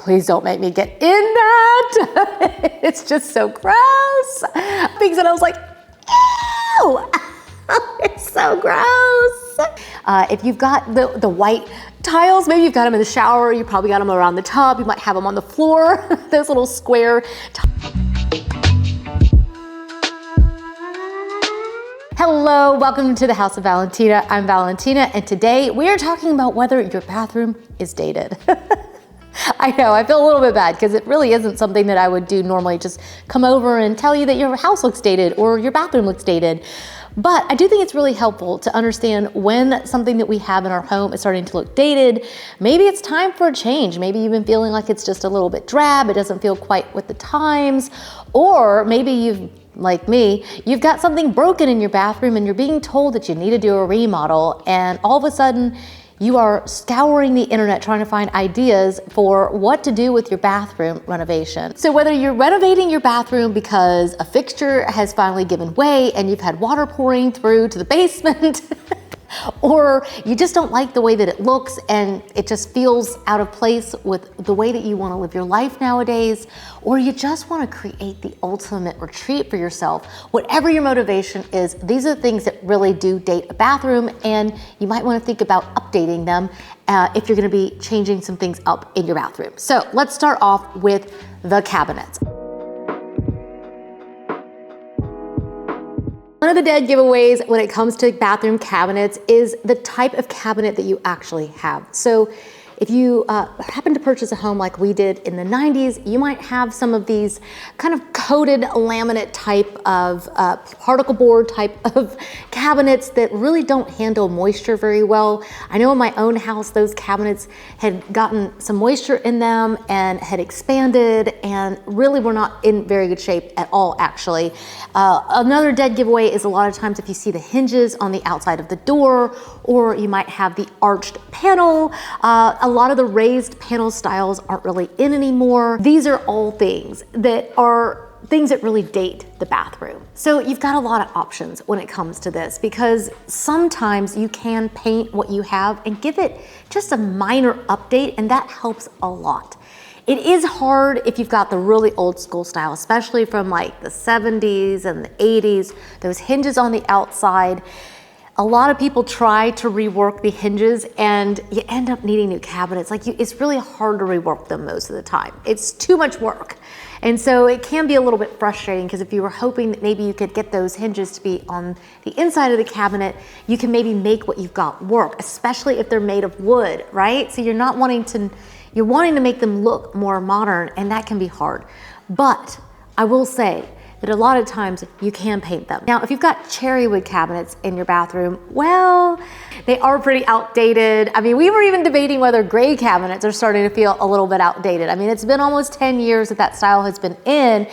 please don't make me get in that. It's just so gross. Things that I was like, ew, it's so gross. If you've got the white tiles, maybe you've got them in the shower, you probably got them around the tub, you might have them on the floor, those little square Hello, welcome to the House of Valentina. I'm Valentina, and today we are talking about whether your bathroom is dated. I know, I feel a little bit bad because it really isn't something that I would do normally, just come over and tell you that your house looks dated or your bathroom looks dated. But I do think it's really helpful to understand when something that we have in our home is starting to look dated. Maybe it's time for a change. Maybe you've been feeling like it's just a little bit drab, it doesn't feel quite with the times, or maybe you've like me, you've got something broken in your bathroom and you're being told that you need to do a remodel, and all of a sudden you are scouring the internet trying to find ideas for what to do with your bathroom renovation. So whether you're renovating your bathroom because a fixture has finally given way and you've had water pouring through to the basement, or you just don't like the way that it looks and it just feels out of place with the way that you want to live your life nowadays, or you just want to create the ultimate retreat for yourself, whatever your motivation is, these are the things that really do date a bathroom, and you might want to think about updating them if you're going to be changing some things up in your bathroom. So let's start off with the cabinets. One of the dead giveaways when it comes to bathroom cabinets is the type of cabinet that you actually have. So if you happen to purchase a home like we did in the 90s, you might have some of these kind of coated laminate type of particle board type of cabinets that really don't handle moisture very well. I know in my own house, those cabinets had gotten some moisture in them and had expanded and really were not in very good shape at all, actually. Another dead giveaway is a lot of times if you see the hinges on the outside of the door, or you might have the arched panel. A lot of the raised panel styles aren't really in anymore. These are all things that really date the bathroom. So you've got a lot of options when it comes to this, because sometimes you can paint what you have and give it just a minor update, and that helps a lot. It is hard if you've got the really old school style, especially from like the 70s and the 80s, those hinges on the outside. A lot of people try to rework the hinges and you end up needing new cabinets. It's really hard to rework them most of the time. It's too much work. And so it can be a little bit frustrating, because if you were hoping that maybe you could get those hinges to be on the inside of the cabinet, you can maybe make what you've got work, especially if they're made of wood, right? So you're wanting to make them look more modern, and that can be hard. But I will say that a lot of times you can paint them. Now, if you've got cherry wood cabinets in your bathroom, well, they are pretty outdated. I mean, we were even debating whether gray cabinets are starting to feel a little bit outdated. I mean, it's been almost 10 years that style has been in.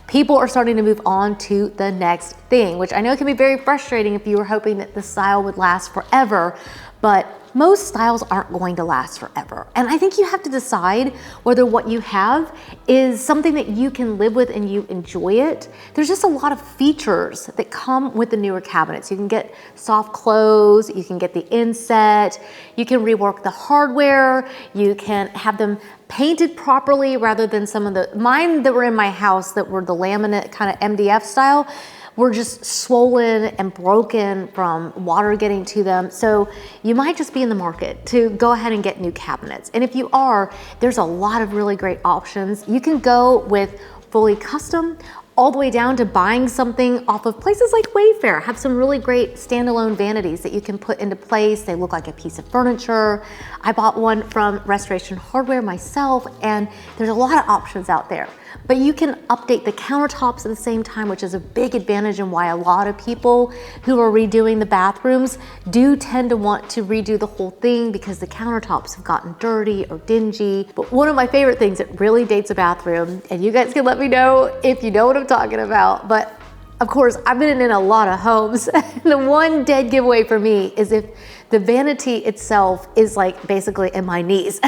People are starting to move on to the next thing, which I know can be very frustrating if you were hoping that the style would last forever, but most styles aren't going to last forever. And I think you have to decide whether what you have is something that you can live with and you enjoy it. There's just a lot of features that come with the newer cabinets. You can get soft close, you can get the inset, you can rework the hardware, you can have them painted properly rather than some of mine that were in my house that were the laminate kind of MDF style were just swollen and broken from water getting to them. So you might just be in the market to go ahead and get new cabinets. And if you are, there's a lot of really great options. You can go with fully custom, all the way down to buying something off of places like Wayfair. Have some really great standalone vanities that you can put into place. They look like a piece of furniture. I bought one from Restoration Hardware myself, and there's a lot of options out there. But you can update the countertops at the same time, which is a big advantage, and why a lot of people who are redoing the bathrooms do tend to want to redo the whole thing, because the countertops have gotten dirty or dingy. But one of my favorite things that really dates a bathroom, and you guys can let me know if you know what I'm talking about, but of course, I've been in a lot of homes. The one dead giveaway for me is if the vanity itself is like basically in my knees.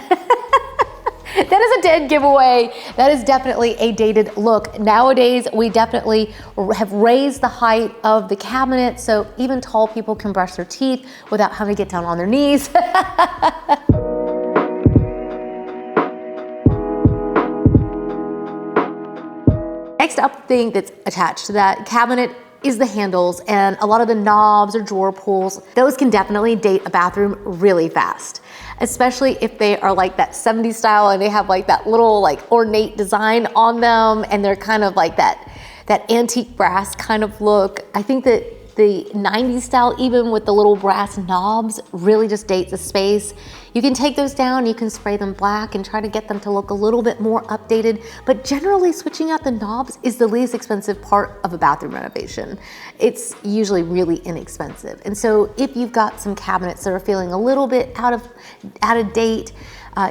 That is a dead giveaway. That is definitely a dated look. Nowadays, we definitely have raised the height of the cabinet, so even tall people can brush their teeth without having to get down on their knees. next up thing that's attached to that cabinet is the handles, and a lot of the knobs or drawer pulls. Those can definitely date a bathroom really fast, especially if they are like that 70s style and they have like that little like ornate design on them, and they're kind of like that antique brass kind of look. I think that the 90s style, even with the little brass knobs, really just dates a space. You can take those down, you can spray them black and try to get them to look a little bit more updated, but generally switching out the knobs is the least expensive part of a bathroom renovation. It's usually really inexpensive. And so if you've got some cabinets that are feeling a little bit out of date,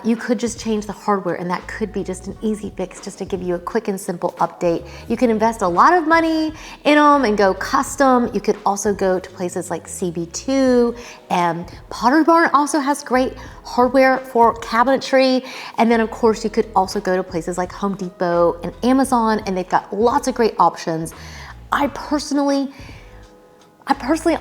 you could just change the hardware, and that could be just an easy fix just to give you a quick and simple update. You can invest a lot of money in them and go custom. You could also go to places like CB2, and Pottery Barn also has great hardware for cabinetry. And then of course you could also go to places like Home Depot and Amazon, and they've got lots of great options. I personally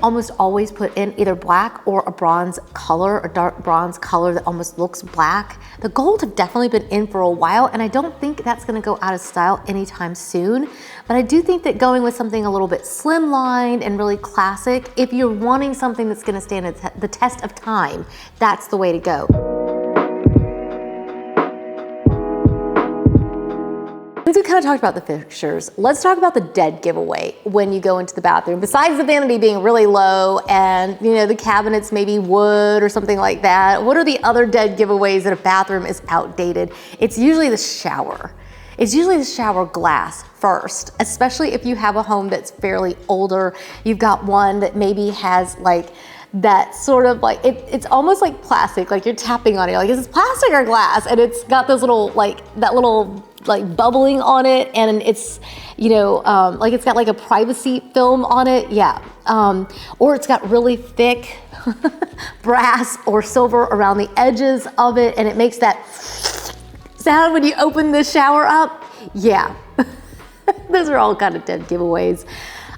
almost always put in either black or a bronze color, a dark bronze color that almost looks black. The gold have definitely been in for a while, and I don't think that's gonna go out of style anytime soon. But I do think that going with something a little bit slimlined and really classic, if you're wanting something that's gonna stand the test of time, that's the way to go. Since we kind of talked about the fixtures, let's talk about the dead giveaway when you go into the bathroom. Besides the vanity being really low and the cabinets maybe wood or something like that, what are the other dead giveaways that a bathroom is outdated? It's usually the shower. It's usually the shower glass first, especially if you have a home that's fairly older. You've got one that maybe has like that sort of like, it's almost like plastic, like you're tapping on it, like is this plastic or glass? And it's got those little like bubbling on it, and it's like it's got like a privacy film on it, yeah. Or it's got really thick brass or silver around the edges of it, and it makes that sound when you open the shower up. Yeah, those are all kind of dead giveaways.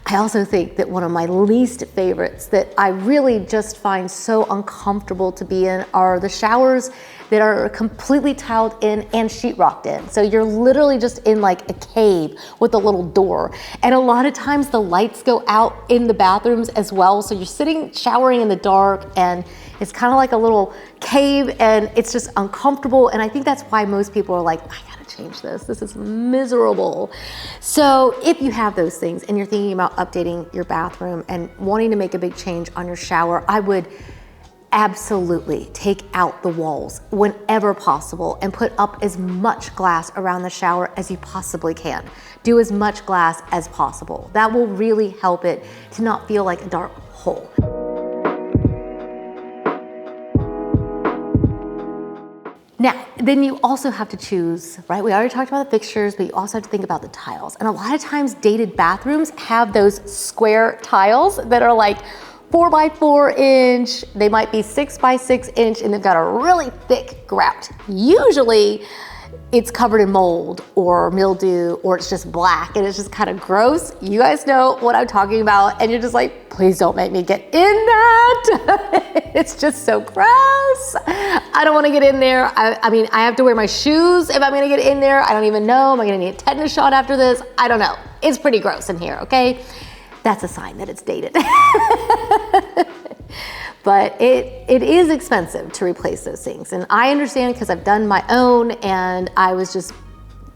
I also think that one of my least favorites that I really just find so uncomfortable to be in are the showers that are completely tiled in and sheetrocked in. So you're literally just in like a cave with a little door. And a lot of times the lights go out in the bathrooms as well. So you're sitting showering in the dark, and it's kind of like a little cave, and it's just uncomfortable. And I think that's why most people are like, I gotta change this. This is miserable. So if you have those things and you're thinking about updating your bathroom and wanting to make a big change on your shower, I would absolutely take out the walls whenever possible and put up as much glass around the shower as you possibly can. Do as much glass as possible. That will really help it to not feel like a dark hole. Now, then you also have to choose, right? We already talked about the fixtures, but you also have to think about the tiles. And a lot of times dated bathrooms have those square tiles that are like 4x4 inch, they might be 6x6 inch, and they've got a really thick grout. Usually it's covered in mold or mildew, or it's just black and it's just kind of gross. You guys know what I'm talking about, and you're just like, please don't make me get in that. It's just so gross. I don't want to get in there. I mean, I have to wear my shoes if I'm going to get in there. I don't even know. Am I going to need a tetanus shot after this? I don't know. It's pretty gross in here, okay? That's a sign that it's dated. But it is expensive to replace those things. And I understand because I've done my own, and I was just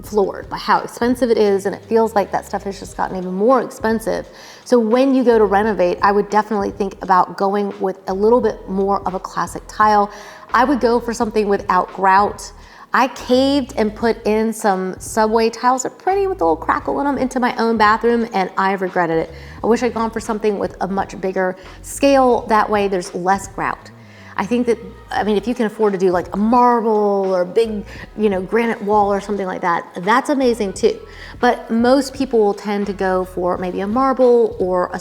floored by how expensive it is, and it feels like that stuff has just gotten even more expensive. So when you go to renovate, I would definitely think about going with a little bit more of a classic tile. I would go for something without grout. I caved and put in some Subway tiles, they're pretty with a little crackle in them, into my own bathroom, and I regretted it. I wish I'd gone for something with a much bigger scale. That way there's less grout. I think that, I mean, if you can afford to do like a marble or a big, granite wall or something like that, that's amazing too. But most people will tend to go for maybe a marble or a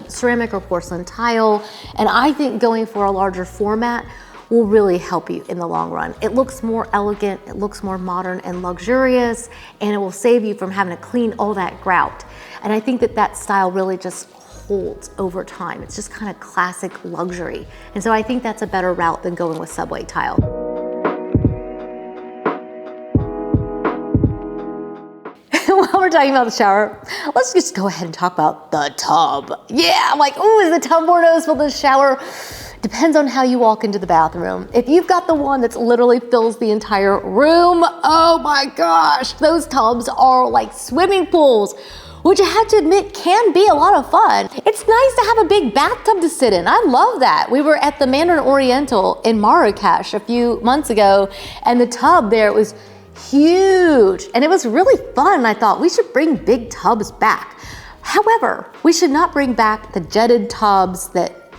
ceramic or porcelain tile. And I think going for a larger format will really help you in the long run. It looks more elegant, it looks more modern and luxurious, and it will save you from having to clean all that grout. And I think that that style really just holds over time. It's just kind of classic luxury. And so I think that's a better route than going with Subway tile. while we're talking about the shower, let's just go ahead and talk about the tub. Yeah, I'm like, ooh, is the tub more noticeable than the shower? Depends on how you walk into the bathroom. If you've got the one that's literally fills the entire room, oh my gosh, those tubs are like swimming pools, which I have to admit can be a lot of fun. It's nice to have a big bathtub to sit in. I love that. We were at the Mandarin Oriental in Marrakesh a few months ago, and the tub there was huge, and it was really fun. I thought we should bring big tubs back. However, we should not bring back the jetted tubs that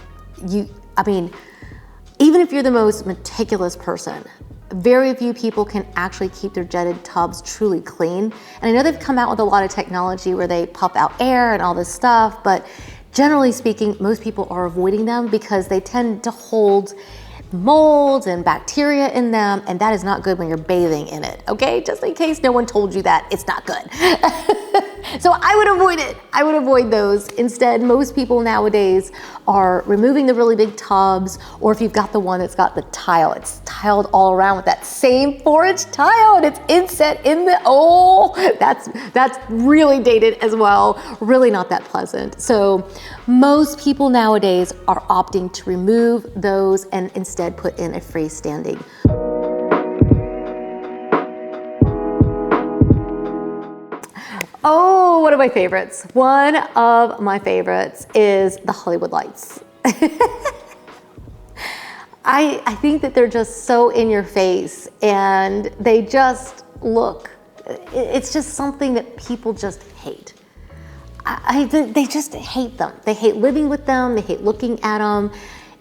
even if you're the most meticulous person, very few people can actually keep their jetted tubs truly clean. And I know they've come out with a lot of technology where they pump out air and all this stuff, but generally speaking, most people are avoiding them because they tend to hold mold and bacteria in them, and that is not good when you're bathing in it, okay? Just in case no one told you that, it's not good. So I would avoid it. I would avoid those. Instead, most people nowadays are removing the really big tubs, or if you've got the one that's got the tile, it's tiled all around with that same 4-inch tile, and it's inset in the, that's really dated as well. Really not that pleasant. So most people nowadays are opting to remove those and instead put in a freestanding. Oh, one of my favorites. One of my favorites is the Hollywood lights. I think that they're just so in your face, and they just look, it's just something that people just hate. They just hate them. They hate living with them. They hate looking at them.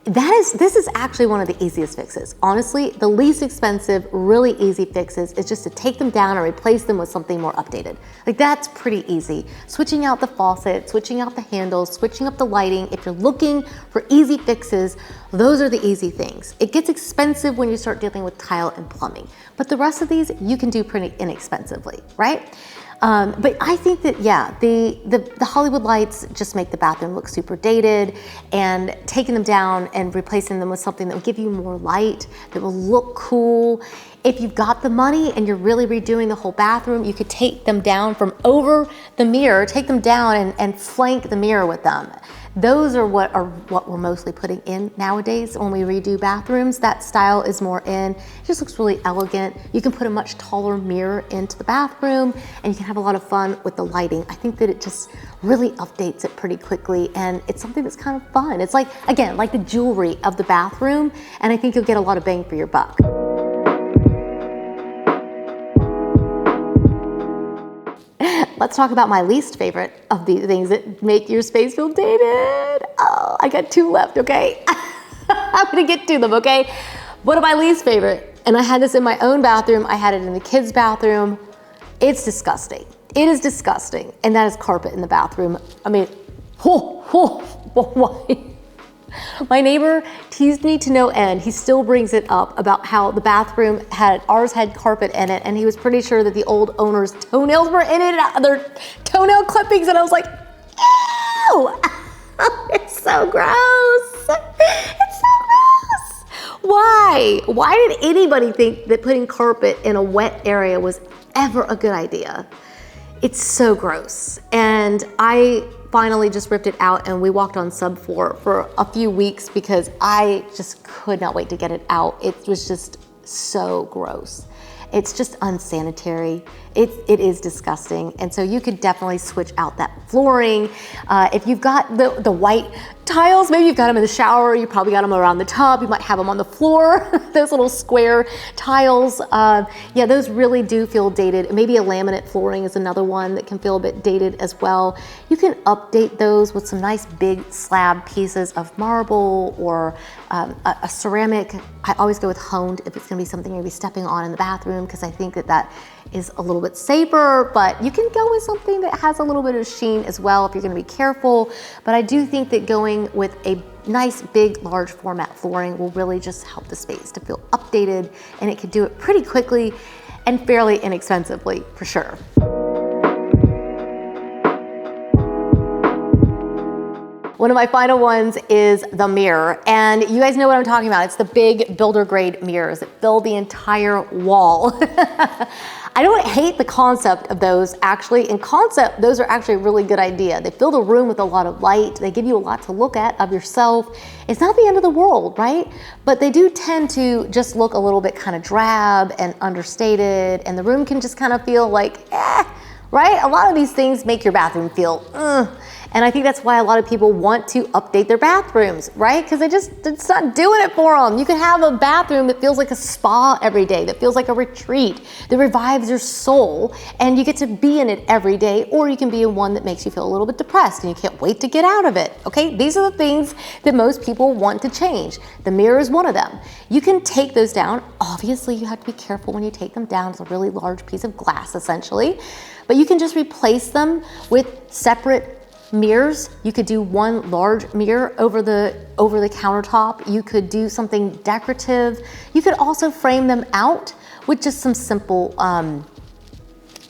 This is actually one of the easiest fixes. Honestly, the least expensive, really easy fixes is just to take them down and replace them with something more updated. Like, that's pretty easy. Switching out the faucet, switching out the handles, switching up the lighting. If you're looking for easy fixes, those are the easy things. It gets expensive when you start dealing with tile and plumbing, but the rest of these you can do pretty inexpensively, right? But I think that, yeah, the Hollywood lights just make the bathroom look super dated, and taking them down and replacing them with something that will give you more light, that will look cool. If you've got the money and you're really redoing the whole bathroom, you could take them down from over the mirror, take them down and flank the mirror with them. Those are what we're mostly putting in nowadays when we redo bathrooms. That style is more in. It just looks really elegant. You can put a much taller mirror into the bathroom, and you can have a lot of fun with the lighting. I think that it just really updates it pretty quickly, and it's something that's kind of fun. It's like, again, like the jewelry of the bathroom, and I think you'll get a lot of bang for your buck. Let's talk about my least favorite of the things that make your space feel dated. Oh, I got 2 left, okay? I'm gonna get to them, okay? One of my least favorite, and I had this in my own bathroom, I had it in the kids' bathroom. It's disgusting. It is disgusting, and that is carpet in the bathroom. I mean, why? My neighbor teased me to no end. He still brings it up about how the bathroom ours had carpet in it, and he was pretty sure that the old owner's toenails were in it, their toenail clippings, and I was like, ew! It's so gross. It's so gross. Why? Why did anybody think that putting carpet in a wet area was ever a good idea? It's so gross. And I finally just ripped it out, and we walked on subfloor for a few weeks because I just could not wait to get it out. It was just so gross. It's just unsanitary. It is disgusting. And so you could definitely switch out that flooring. If you've got the white tiles, maybe you've got them in the shower, you probably got them around the tub, you might have them on the floor, those little square tiles. Yeah, those really do feel dated. Maybe a laminate flooring is another one that can feel a bit dated as well. You can update those with some nice big slab pieces of marble or a ceramic. I always go with honed if it's gonna be something you're gonna be stepping on in the bathroom, because I think that is a little bit safer, but you can go with something that has a little bit of sheen as well if you're gonna be careful. But I do think that going with a nice, big, large format flooring will really just help the space to feel updated, and it can do it pretty quickly and fairly inexpensively, for sure. One of my final ones is the mirror. And you guys know what I'm talking about. It's the big builder grade mirrors that fill the entire wall. I don't hate the concept of those actually. In concept, those are actually a really good idea. They fill the room with a lot of light. They give you a lot to look at of yourself. It's not the end of the world, right? But they do tend to just look a little bit kind of drab and understated, and the room can just kind of feel like, right? A lot of these things make your bathroom feel, And I think that's why a lot of people want to update their bathrooms, right? Because it's not doing it for them. You can have a bathroom that feels like a spa every day, that feels like a retreat, that revives your soul, and you get to be in it every day, or you can be in one that makes you feel a little bit depressed and you can't wait to get out of it, okay? These are the things that most people want to change. The mirror is one of them. You can take those down. Obviously, you have to be careful when you take them down. It's a really large piece of glass, essentially. But you can just replace them with separate mirrors. You could do one large mirror over the countertop. You could do something decorative. You could also frame them out with just some simple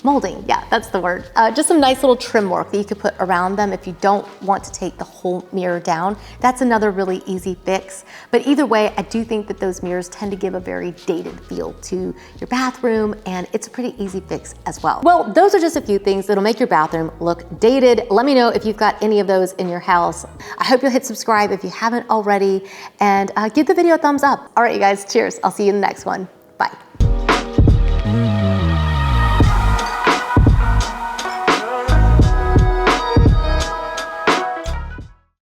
molding. Yeah, that's the word. Just some nice little trim work that you could put around them if you don't want to take the whole mirror down. That's another really easy fix. But either way, I do think that those mirrors tend to give a very dated feel to your bathroom, and it's a pretty easy fix as well. Well, those are just a few things that'll make your bathroom look dated. Let me know if you've got any of those in your house. I hope you'll hit subscribe if you haven't already, and give the video a thumbs up. All right, you guys, cheers. I'll see you in the next one. Bye.